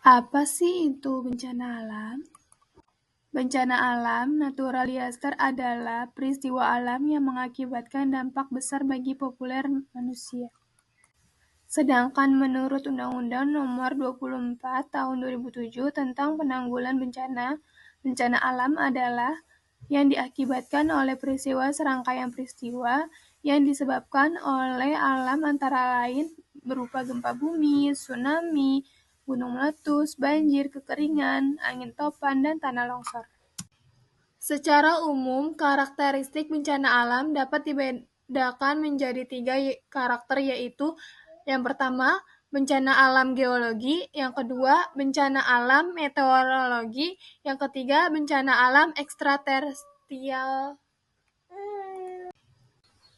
Apa sih itu bencana alam? Bencana alam natural disaster adalah peristiwa alam yang mengakibatkan dampak besar bagi populer manusia. Sedangkan menurut Undang-Undang Nomor 24 Tahun 2007 tentang Penanggulangan Bencana, bencana alam adalah yang diakibatkan oleh serangkaian peristiwa yang disebabkan oleh alam antara lain berupa gempa bumi, tsunami, gunung meletus, banjir, kekeringan, angin topan, dan tanah longsor. Secara umum, karakteristik bencana alam dapat dibedakan menjadi 3 karakter, yaitu yang pertama, bencana alam geologi, yang kedua, bencana alam meteorologi, yang ketiga, bencana alam ekstraterestrial.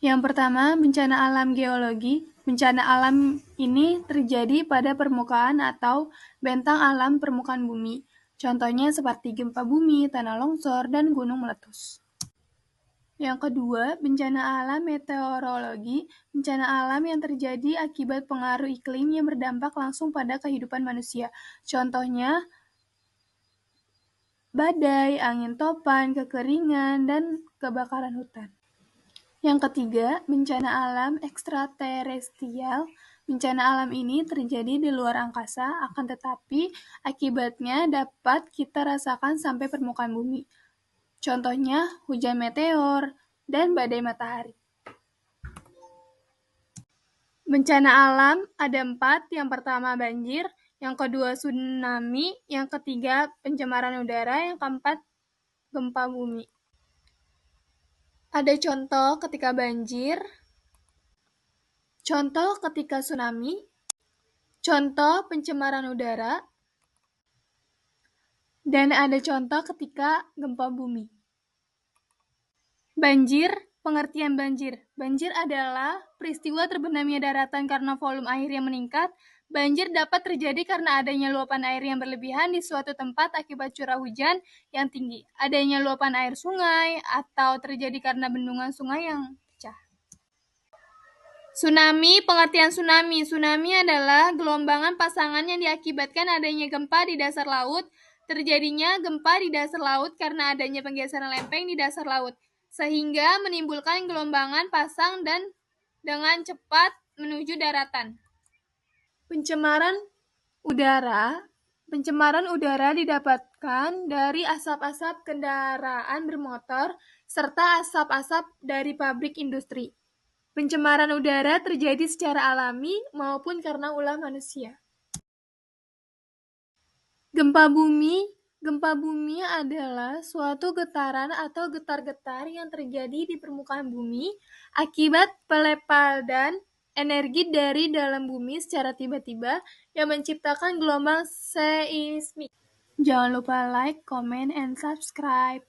Yang pertama, bencana alam geologi. Bencana alam ini terjadi pada permukaan atau bentang alam permukaan bumi. Contohnya seperti gempa bumi, tanah longsor, dan gunung meletus. Yang kedua, bencana alam meteorologi. Bencana alam yang terjadi akibat pengaruh iklim yang berdampak langsung pada kehidupan manusia. Contohnya badai, angin topan, kekeringan, dan kebakaran hutan. Yang ketiga, bencana alam ekstraterestrial. Bencana alam ini terjadi di luar angkasa, akan tetapi akibatnya dapat kita rasakan sampai permukaan bumi. Contohnya hujan meteor dan badai matahari. Bencana alam ada 4, yang pertama banjir, yang kedua tsunami, yang ketiga pencemaran udara, yang keempat gempa bumi. Ada contoh ketika banjir, contoh ketika tsunami, contoh pencemaran udara, dan ada contoh ketika gempa bumi. Banjir, pengertian banjir. Banjir adalah peristiwa terbenamnya daratan karena volume air yang meningkat. Banjir dapat terjadi karena adanya luapan air yang berlebihan di suatu tempat akibat curah hujan yang tinggi, adanya luapan air sungai, atau terjadi karena bendungan sungai yang pecah. Tsunami, pengertian tsunami. Tsunami adalah gelombangan pasangan yang diakibatkan adanya gempa di dasar laut. Terjadinya gempa di dasar laut karena adanya penggeseran lempeng di dasar laut, sehingga menimbulkan gelombangan pasang dan dengan cepat menuju daratan. Pencemaran udara didapatkan dari asap-asap kendaraan bermotor serta asap-asap dari pabrik industri. Pencemaran udara terjadi secara alami maupun karena ulah manusia. Gempa bumi adalah suatu getaran atau getar-getar yang terjadi di permukaan bumi akibat pelepadan energi dari dalam bumi secara tiba-tiba yang menciptakan gelombang seismik. Jangan lupa like, comment, and subscribe.